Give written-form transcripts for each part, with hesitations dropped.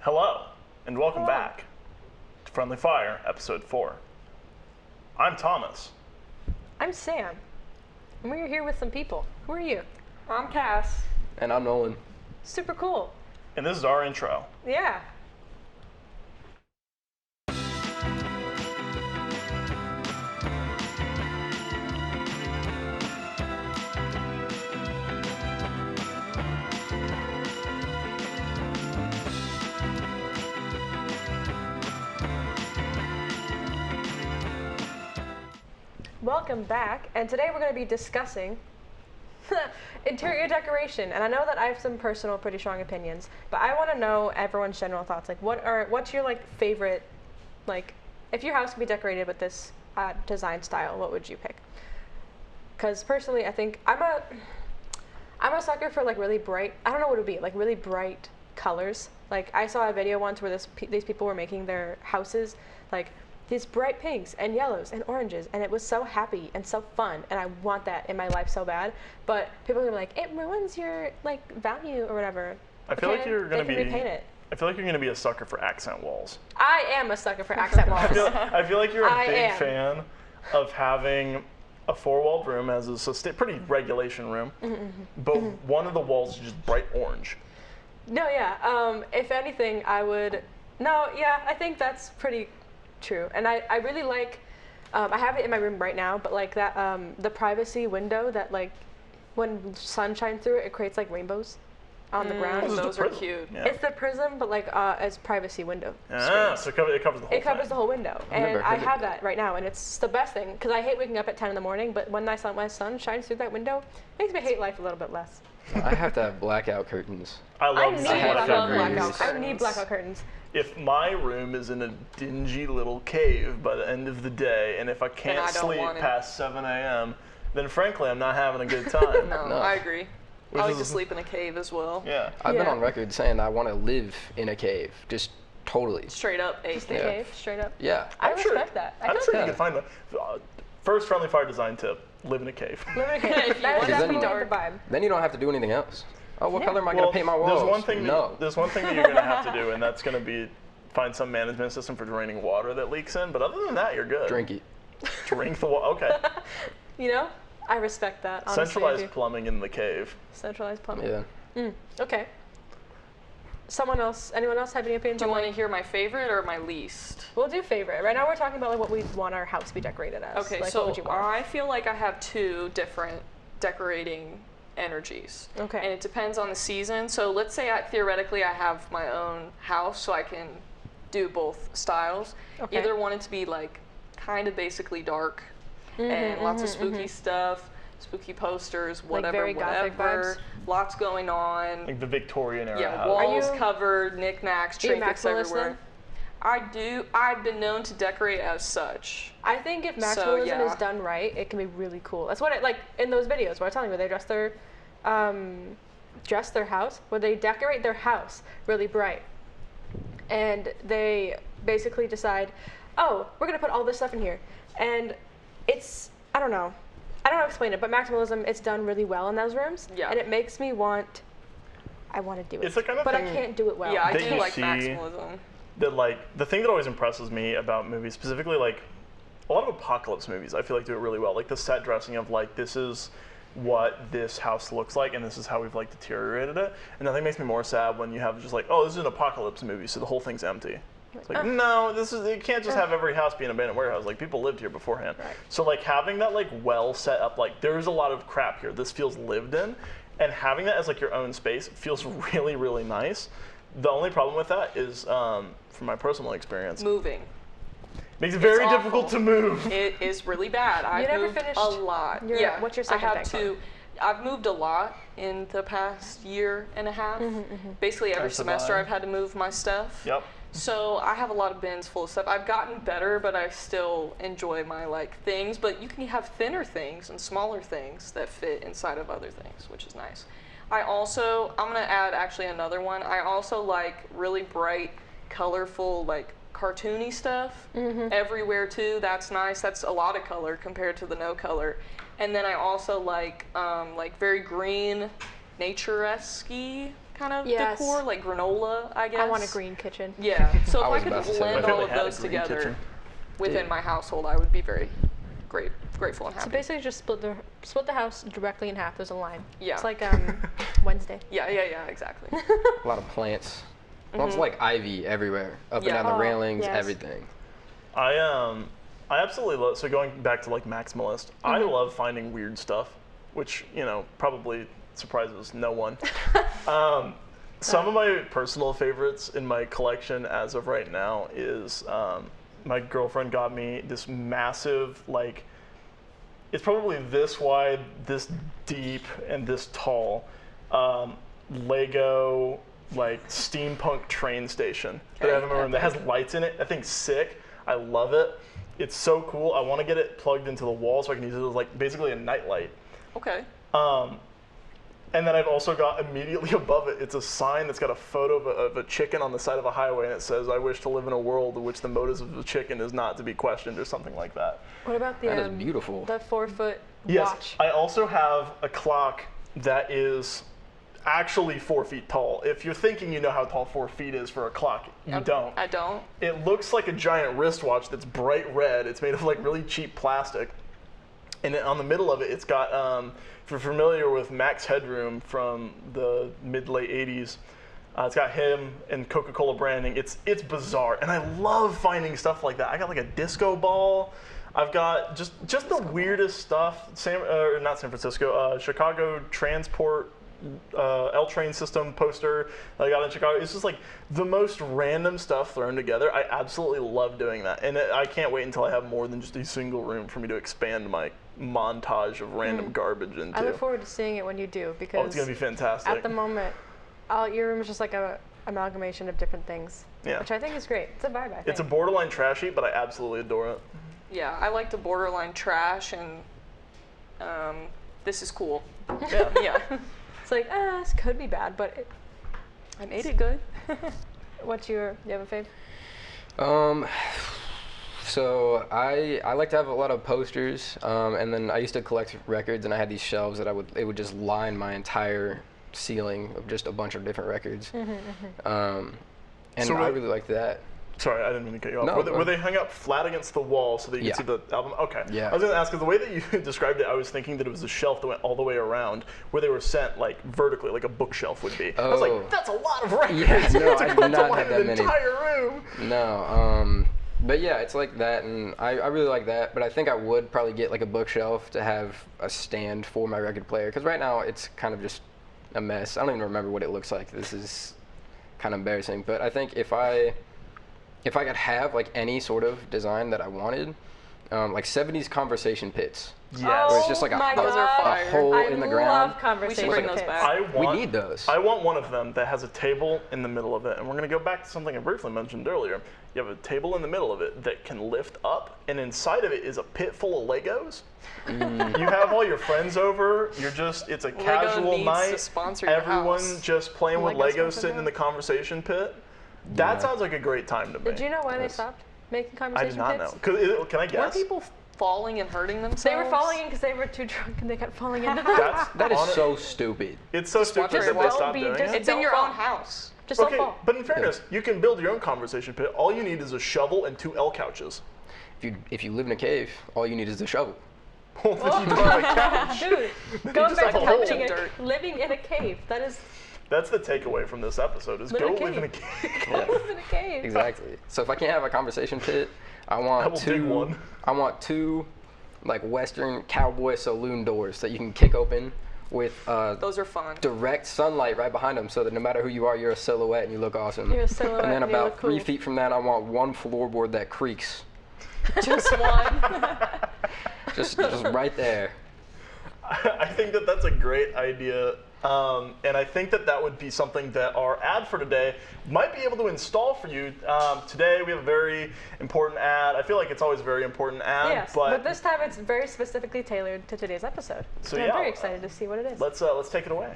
Hello, and welcome back to Friendly Fire, Episode 4. I'm Thomas. I'm Sam, and we're here with some people. Who are you? I'm Cass. And I'm Nolan. Super cool. And this is our intro. Yeah. Welcome back, and today we're going to be discussing interior decoration. And I know that I have some personal, pretty strong opinions, but I want to know everyone's general thoughts. Like, what's your favorite, if your house could be decorated with this design style, what would you pick? Because personally, I think I'm a sucker for really bright. I don't know what it would be, really bright colors. I saw a video once where these people were making their houses these bright pinks and yellows and oranges, and it was so happy and so fun, and I want that in my life so bad. But people are like, it ruins your value or whatever. I feel like you're gonna repaint it. I feel like you're gonna be a sucker for accent walls. I am a sucker for accent walls. I feel like you're a big fan of having a four-walled room as a pretty regulation room, but one of the walls is just bright orange. No, yeah. If anything, I think that's pretty true. And I really like, I have it in my room right now, but the privacy window that when sun shines through it, it creates rainbows on the ground. Those are cute. Yeah. It's the prism, but as privacy window. So it covers the whole thing. It covers the whole window. And I have that right now, and it's the best thing, because I hate waking up at 10 in the morning, but when my sun shines through that window, it makes me hate life a little bit less. I have to have blackout curtains. I need blackout curtains. If my room is in a dingy little cave by the end of the day, and if I can't sleep past 7 a.m., then frankly, I'm not having a good time. No, I agree. I like to sleep in a cave as well. Yeah. I've been on record saying I want to live in a cave, just totally. Straight up a cave, straight up. Yeah. I respect that. I'm sure you can find one. First Friendly Fire design tip, live in a cave. Live in a cave. That's definitely the vibe. Then you don't have to do anything else. Oh, what color am I going to paint my walls? There's one thing that you're going to have to do, and that's going to be find some management system for draining water that leaks in. But other than that, you're good. Drink it. Drink the water. Okay. I respect that. Honestly, centralized plumbing in the cave. Centralized plumbing. Yeah. Okay. Anyone else have any opinions? Do you want to hear my favorite or my least? We'll do favorite. Right now we're talking about what we want our house to be decorated as. Okay, so what would you want? I feel like I have two different decorating energies. Okay. And it depends on the season. So let's say theoretically I have my own house, so I can do both styles. Okay. Either want it to be kind of basically dark and lots of spooky stuff, spooky posters, whatever. Gothic vibes. Lots going on. The Victorian era. Yeah, walls covered, knickknacks, trinkets everywhere. Then? I do. I've been known to decorate as such. I think if maximalism is done right, it can be really cool. That's what in those videos where I was telling you, where they dress their house, where they decorate their house really bright. And they basically decide, oh, we're going to put all this stuff in here. And it's, I don't know how to explain it, but maximalism, it's done really well in those rooms. Yeah. And it makes me I want to do it. It's the kind of but thing I can't do it well. Yeah, I do like maximalism. That the thing that always impresses me about movies, specifically a lot of apocalypse movies, I feel do it really well. The set dressing of this is what this house looks like, and this is how we've deteriorated it. And nothing makes me more sad when you have just oh, this is an apocalypse movie, so the whole thing's empty. It's no, you can't just have every house be an abandoned warehouse. People lived here beforehand. Right. So having that well set up, there's a lot of crap here. This feels lived in, and having that as your own space feels really, really nice. The only problem with that is, from my personal experience, moving. Makes it very difficult to move. It is really bad. I've moved a lot. What's your second thing? I've moved a lot in the past year and a half. Basically every semester I've had to move my stuff. Yep. So I have a lot of bins full of stuff. I've gotten better, but I still enjoy my things. But you can have thinner things and smaller things that fit inside of other things, which is nice. I'm gonna add actually another one. I also like really bright, colorful, cartoony stuff everywhere too. That's nice. That's a lot of color compared to the no color. And then I also like very green, nature-esque-y kind of Yes. decor, like granola, I guess. I want a green kitchen. Yeah. So if I I, was could about to say blend that. all If of they had a those green together kitchen. within Dude. my household, I would be very grateful and So happy. basically, just split the house directly in half. There's a line. Yeah. It's like Wednesday. Yeah, exactly. A lot of plants. Lots of like ivy everywhere, up and Yeah. down the Oh, railings, yes. everything. I absolutely love. So going back to like maximalist, I love finding weird stuff, which probably surprises no one. Some of my personal favorites in my collection as of right now is my girlfriend got me this massive, like, it's probably this wide, this deep, and this tall Lego like steampunk train station that I have in my room that has lights in it. I think sick. I love it. It's so cool. I want to get it plugged into the wall so I can use it as like basically a nightlight. Okay. And then I've also got immediately above it, it's a sign that's got a photo of a chicken on the side of a highway, and it says, "I wish to live in a world in which the motives of the chicken is not to be questioned," or something like that. What about the That is beautiful. the 4-foot Yes, watch? I also have a clock that is actually 4 feet tall. If you're thinking you know how tall 4 feet is for a clock, you don't. I don't. It looks like a giant wristwatch that's bright red. It's made of like really cheap plastic. And on the middle of it, it's got, if you're familiar with Max Headroom from the mid-late 80s, it's got him and Coca-Cola branding. It's bizarre, and I love finding stuff like that. I got like a disco ball. I've got just the weirdest stuff. Not San Francisco, Chicago Transport L train system poster that I got in Chicago. It's just like the most random stuff thrown together. I absolutely love doing that, and I can't wait until I have more than just a single room for me to expand my montage of random garbage into. I look forward to seeing it when you do, because Oh, it's gonna be fantastic. at the moment, your room is just like a amalgamation of different things, Yeah. which I think is great. It's a vibe, I think. It's a borderline trashy, but I absolutely adore it. Yeah, I like to borderline trash, and this is cool. Yeah. Yeah. It's like, this could be bad, but I made it good. you have a fave? So I like to have a lot of posters, and then I used to collect records, and I had these shelves that it would just line my entire ceiling of just a bunch of different records. And So I really liked that. Sorry, I didn't mean to cut you off. No, Were they hung up flat against the wall so that you Yeah. could see the album? Okay. Yeah. I was going to ask, because the way that you described it, I was thinking that it was a shelf that went all the way around, where they were sent like vertically, like a bookshelf would be. I was Oh. like, that's a lot of records. Yeah, no, to I go did to not line have that an many. entire room. No, but yeah, it's like that, and I really like that, but I think I would probably get like a bookshelf to have a stand for my record player, because right now it's kind of just a mess. I don't even remember what it looks like. This is kind of embarrassing, but I think if I could have like any sort of design that I wanted, like 70s conversation pits. Yes. Where it's just like Oh my Those are God. fire. a hole I in the love ground. conversation bring those pits. back. We need those. I want one of them that has a table in the middle of it, and we're going to go back to something I briefly mentioned earlier. You have a table in the middle of it that can lift up, and inside of it is a pit full of Legos. You have all your friends over. It's a casual needs night. to sponsor your Everyone house. just playing with Legos Legos sponsor sitting in that? the conversation pit. That Yeah. sounds like a great time to me. Did you know why they Yes. stopped making I conversation did not pits? know. Can I Were guess? people falling and hurting themselves? They were falling in because they were too drunk and they kept falling into them. That is on it. so stupid. It's so stupid watch that it. they stopped Be doing just- it. It's in Don't your fall. own house. Just don't Okay, fall. but in fairness, you can build your own conversation pit. All you need is a shovel and 2 L couches. If you live in a cave, all you need is a shovel. Well, then you don't have a couch. Dude, going just back have to a hole. living Dirt. living in a cave. That is That's the takeaway from this episode: is Live go in a live in a cave. cave. Yeah. live in a cave. Exactly. So if I can't have a conversation pit, I want I will dig one. I want 2 like Western cowboy saloon doors that you can kick open with Those are fun. direct sunlight right behind them, so that no matter who you are, you're a silhouette and you look awesome. You're a silhouette And then and you about look 3 cool. feet from that, I want 1 floorboard that creaks, Just one. just right there. I think that that's a great idea, and I think that would be something that our ad for today might be able to install for you. Today we have a very important ad. I feel like it's always a very important ad, Yes, but this time it's very specifically tailored to today's episode. So And yeah, I'm very excited to see what it is. let's take it away.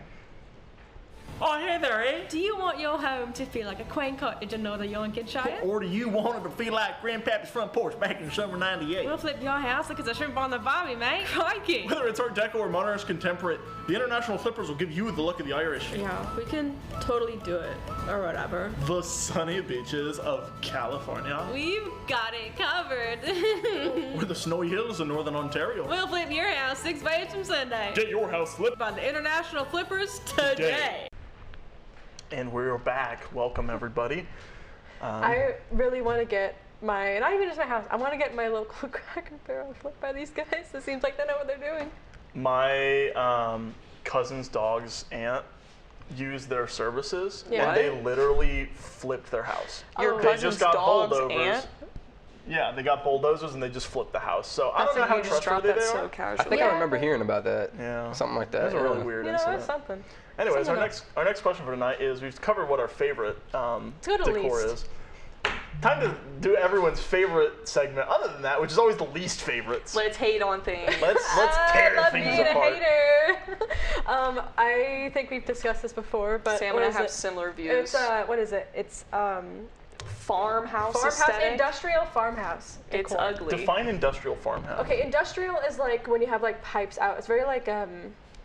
Oh, hey there, eh? Do you want your home to feel like a quaint cottage in northern Lincolnshire? Or do you want it to feel like Grandpappy's front porch back in summer '98? We'll flip your house like it's a shrimp on the barbie, mate. Crikey! Whether it's Art Deco or modernist contemporary, the International Flippers will give you the look of the Irish. Yeah, we can totally do it, or whatever. The sunny beaches of California. We've got it covered. Or the snowy hills of northern Ontario. We'll flip your house 6 ways from Sunday. Get your house flipped By the International Flippers today. And we're back. Welcome, everybody. I really want to get my, not even just my house, I want to get my local Cracker Barrel flipped by these guys. It seems like they know what they're doing. My cousin's dog's aunt used their services, Yeah. and they literally flipped their house. Your Oh. They cousin's just got dog's bulldozers. aunt? Yeah, they got bulldozers and they just flipped the house. So I That's don't know like how you just dropped trustworthy that they so are. casually. I think I remember hearing about that. Yeah. Something like that. That was a really yeah. weird You know, incident. that's something. Anyways, Something our next question for tonight is we've covered what our favorite go to decor least. is. Time to do everyone's favorite segment, other than that, which is always the least favorites. Let's hate on things. Let's I tear love things being apart. a hater. I think we've discussed this before, but Sam what and I is have it? similar views. It's what is it? It's Farmhouse farmhouse, aesthetic. industrial farmhouse. It's decor. ugly. Define industrial farmhouse. Okay, industrial is like when you have like pipes out. It's very like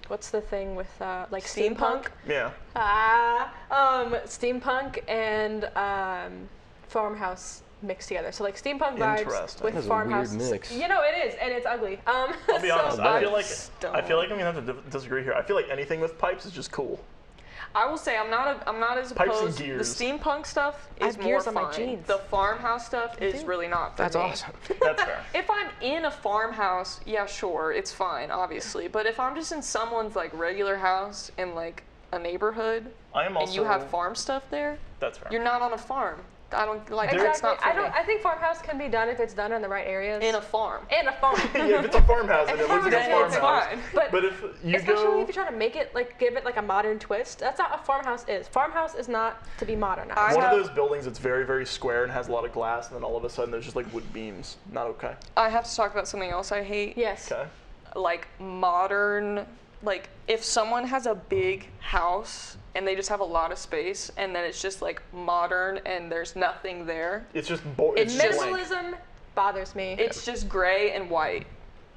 what's the thing with like steampunk? Yeah. Steampunk and farmhouse mixed together. So like steampunk vibes Interesting. with That is a weird farmhouse. mix. You know it is, and it's ugly. I'll be honest. so- I feel like Stone. I'm gonna have to disagree here. I feel like anything with pipes is just cool. I will say I'm not as Pipes and opposed. The gears. steampunk stuff I is have more gears on my fine. jeans. The farmhouse stuff is do. really not for That's me. awesome. That's fair. If I'm in a farmhouse, yeah, sure, it's fine, obviously. But if I'm just in someone's like regular house in like a neighborhood, I am also. and you have farm stuff there, That's fair. you're not on a farm. I don't like Exactly. that's not for I me. don't. I think farmhouse can be done if it's done in the right areas. In a farm. and a farm. Yeah, if it's a farmhouse and it looks like a Then it's farmhouse. fine. But if you especially go, if you're trying to make it like give it like a modern twist, that's not what farmhouse is. Farmhouse is not to be modernized. I one have- of those buildings that's very, very square and has a lot of glass, and then all of a sudden there's just like wood beams. Not okay. I have to talk about something else I hate. Yes. Okay. Like modern, like if someone has a big house and they just have a lot of space and then it's just like modern and there's nothing there, It's just It's just just- blank. Minimalism bothers me. it's just gray and white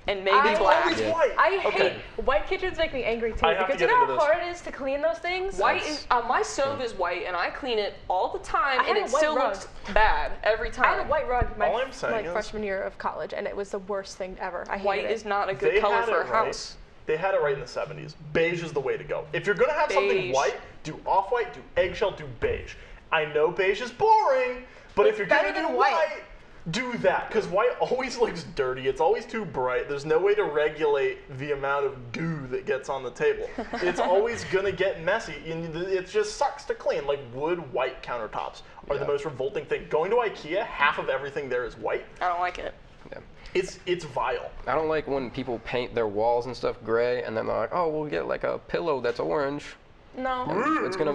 and maybe I- black. It's Yeah. white. I hate Okay. white kitchens make me angry too I have to because you get know into how this. hard it is to clean those things. White is my stove is white and I clean it all the time I had and a it white still rug. looks bad every time. I had a white rug my All I'm saying like is- freshman year of college, and it was the worst thing ever. I hated White it. is not a good They color had for it a right. house. They had it right in the 70s. Beige is the way to go. If you're gonna have something Beige. white, do off-white, do eggshell, do beige. I know beige is boring, but if It's you're gonna better do than white, white. do that. Because white always looks dirty. It's always too bright. There's no way to regulate the amount of goo that gets on the table. It's always gonna get messy, and it just sucks to clean. Like wood white countertops are the Yeah. most revolting thing. Going to IKEA, half of everything there is white. I don't like it. Yeah. It's vile. I don't like when people paint their walls and stuff gray, and then they're like, "Oh, we'll get like a pillow that's orange. No. And it's gonna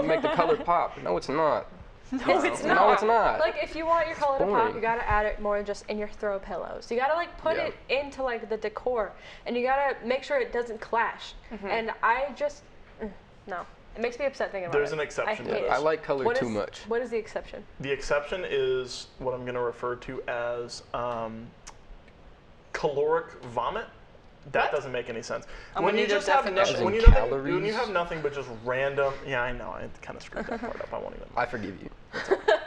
make the color pop." No, it's not. No, it's not. No, it's not. Like if you want your color to pop, boring. you gotta add it more just in your throw pillows. You gotta like put Yeah. it into like the decor, and you gotta make sure it doesn't clash. And I just no, it makes me upset thinking about There's it. an exception I to hate this. it. I like color What too is- much. What is the exception? The exception is what I'm going to refer to as caloric vomit. That What? doesn't make any sense. I'm gonna need a definition. nothing, when As you in nothing, when you calories? have nothing but just random. Yeah, I know. I kind of screwed that part up. I won't even. I forgive you.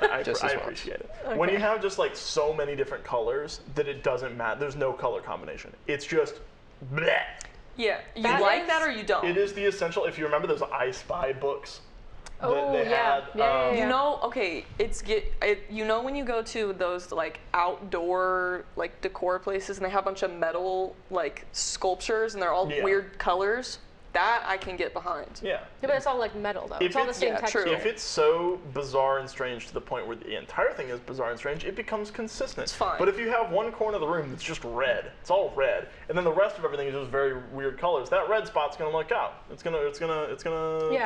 I just this once. appreciate it. When you have just like so many different colors that it doesn't matter. There's no color combination. It's just. Bleh. Yeah, you That like is- that or you don't. It is the essential. If you remember those I Spy books. That Oh, they yeah. had, Yeah, yeah, You know, okay, you know when you go to those like outdoor like decor places and they have a bunch of metal like sculptures and they're all Yeah. weird colors? That I can get behind. Yeah. Yeah, but it's all like metal though. If It's all the it's- same yeah, texture. true. If it's so bizarre and strange to the point where the entire thing is bizarre and strange, it becomes consistent. It's fine. But if you have one corner of the room that's just red, it's all red, and then the rest of everything is just very weird colors, that red spot's gonna look out. It's gonna Yeah,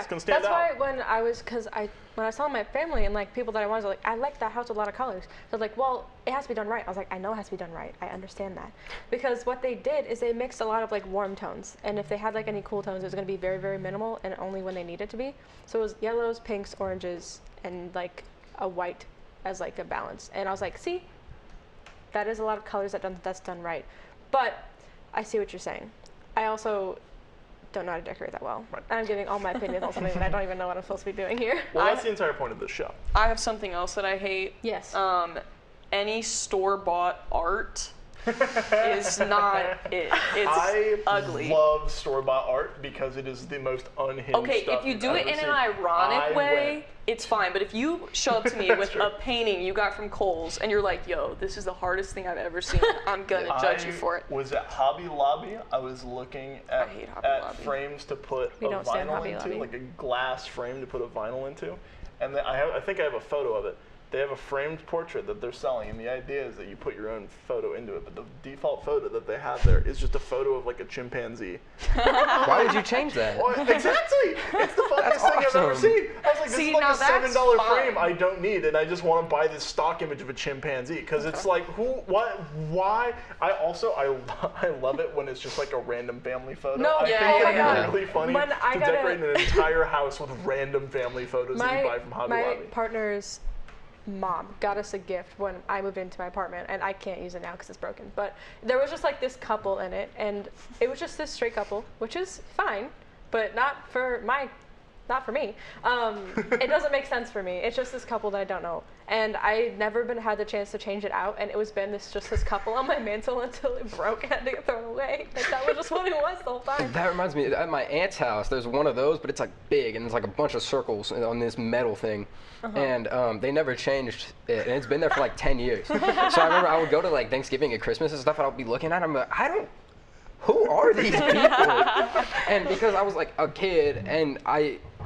stand that's out. why when I was, because I when I was telling my family and like people that I was like, I like that house with a lot of colors. So like, well, it has to be done right. I was like, I know it has to be done right. I understand that. Because what they did is they mixed a lot of like warm tones. And if they had like any cool tones, it was going to be very, very minimal and only when they needed to be. So it was yellows, pinks, oranges, and like a white as like a balance. And I was like, see, that is a lot of colors that's done right. But I see what you're saying. I also don't know how to decorate that well. Right. I'm giving all my opinions on something that I don't even know what I'm supposed to be doing here. Well, that's the entire point of this show. I have something else that I hate. Yes. Any store-bought art is not it. It's ugly. I love store-bought art because it is the most unhinged Okay, stuff if you you've do it ever in seen. an ironic way, went. it's fine. But if you show up to me with True. a painting you got from Kohl's and you're like, yo, this is the hardest thing I've ever seen, I'm gonna judge you for it. I was at Hobby Lobby. I was looking at, hate Hobby Lobby. frames to put We a don't stand vinyl Hobby into, Lobby. like a glass frame to put a vinyl into. And then I think I have a photo of it. They have a framed portrait that they're selling, and the idea is that you put your own photo into it, but the default photo that they have there is just a photo of like a chimpanzee. Why would you change that? Well, exactly! It's the funniest thing I've ever awesome. seen. I was like, this See, is like now a that's $7 fine. frame I don't need, and I just want to buy this stock image of a chimpanzee, because it's like, why? I love it when it's just like a random family photo. No, I yeah, think yeah, it's yeah. really funny When I to gotta- decorate an entire house with random family photos that you buy from Hobby my Lobby. partner's mom got us a gift when I moved into my apartment, and I can't use it now because it's broken. But there was just like this couple in it, and it was just this straight couple, which is fine, but not for me. It doesn't make sense for me. It's just this couple that I don't know, and I never had the chance to change it out, and it was been this couple on my mantle until it broke and had to get thrown away. Like that was just what it was the whole time. That reminds me, at my aunt's house, there's one of those, but it's like big, and there's like a bunch of circles on this metal thing. And they never changed it, and it's been there for like 10 years. So I remember I would go to like Thanksgiving and Christmas and stuff, and I would be looking at them, like, who are these people? And because I was like a kid, and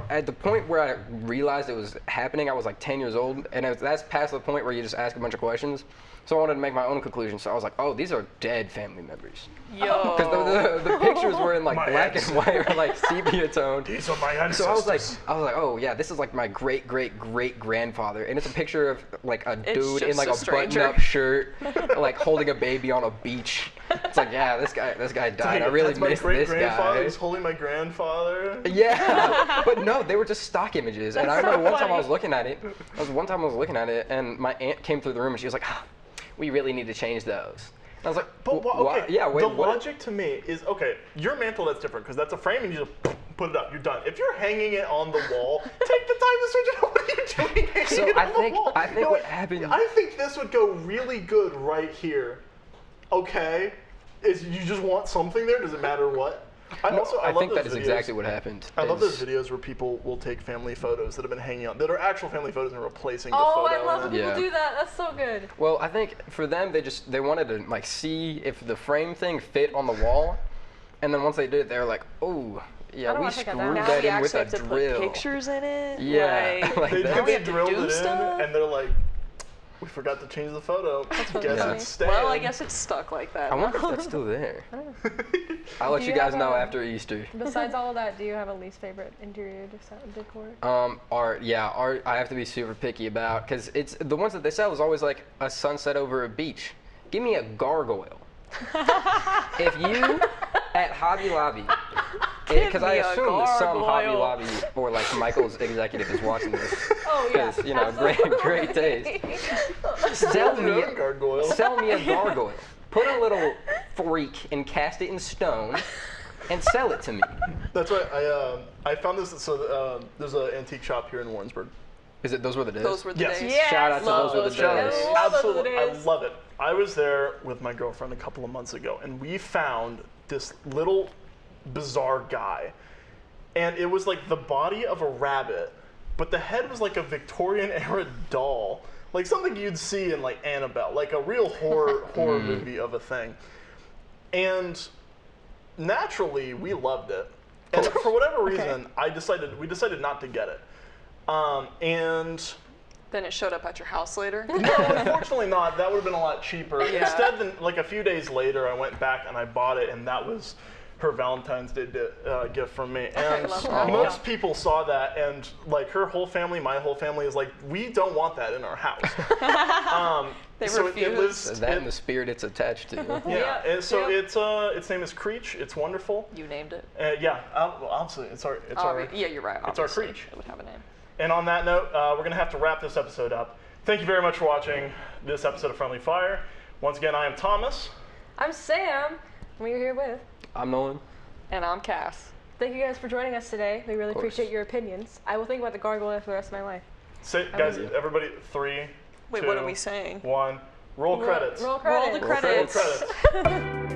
at the point where I realized it was happening, I was like 10 years old, and that's past the point where you just ask a bunch of questions. So I wanted to make my own conclusion. So I was like, oh, these are dead family members. Yo. Because the pictures were in like My black ex. and white or like sepia toned. These are my ancestors. So I was like, oh yeah, this is like my great grandfather, and it's a picture of like a It's dude in just like a a stranger. button-up shirt, like holding a baby on a beach. It's like, yeah, this guy died. I really That's my miss this great-grandfather guy. who's holding my grandfather. Yeah, but no, they were just stock images. And I remember one time I was looking at it, and my aunt came through the room and she was like, we really need to change those. And I was like, But why? okay, Yeah, wait, the what? logic to me is, okay, your mantle, that's different, because that's a frame and you just put it up, you're done. If you're hanging it on the wall, take the time to switch it up. What are you doing hanging So it I on think- the wall? I think You're what like, happened- I think this would go really good right here. Okay? Is you just want something there? Does it matter what? I love think those that is videos. exactly what happened. I love those is- videos where people will take family photos that have been hanging out, that are actual family photos and replacing the Oh, photo. I love when and people Yeah. do that. That's so good. Well, I think for them, they wanted to like see if the frame thing fit on the wall, and then once they did, they were like, oh, I yeah, don't we wanna take that screwed down. Now that we in with actually a have to drill. put pictures in it. Yeah, Like, like They, that. now we they have to drilled do it stuff? in, and they're like, we forgot to change the photo. really Guess funny. it's staying. well, I guess it's stuck like that. I wonder if that's still there. I'll let Do you you guys have know a- after Easter. Besides all of that, do you have a least favorite interior decor? Art, yeah, art. I have to be super picky about because it's the ones that they sell is always like a sunset over a beach. Give me a gargoyle. If you at Hobby Lobby, because I me a assume that some Hobby gargoyle. Lobby or like Michael's executive is watching this. Oh yeah. Because great taste. Sell me Your own gargoyle. Sell me a gargoyle. Put a little freak and cast it in stone, and sell it to me. That's right. I found this. So there's an antique shop here in Warrensburg. Is it those were the days? Those were the Yes. days. Yes. Shout out to Love those were the those days. days. Love those Absolutely, I days. love it. I was there with my girlfriend a couple of months ago, and we found this little bizarre guy, and it was like the body of a rabbit, but the head was like a Victorian era doll, like something you'd see in like Annabelle, like a real horror movie of a thing. And naturally, we loved it, and for whatever reason, we decided not to get it, and. Then it showed up at your house later. No, unfortunately not. That would have been a lot cheaper. Yeah. Instead, then, like a few days later, I went back and I bought it, and that was her Valentine's Day gift from me. And love that. most people saw that, and like her whole family, my whole family is like, we don't want that in our house. They so refuse. it lives That and the spirit it's attached to. yeah. And so Yep. its name is Creech. It's wonderful. You named it. Yeah, well, obviously it's our Yeah, you're right. it's our obviously. Creech. It would have a name. And on that note, we're gonna have to wrap this episode up. Thank you very much for watching this episode of Friendly Fire. Once again, I am Thomas. I'm Sam. We're here with. I'm Nolan. And I'm Cass. Thank you guys for joining us today. We really course. appreciate your opinions. I will think about the gargoyle for the rest of my life. Say, guys, everybody, 3, Wait, 2, what are we saying? 1. Roll credits. Roll credits. Roll the credits. Roll credits.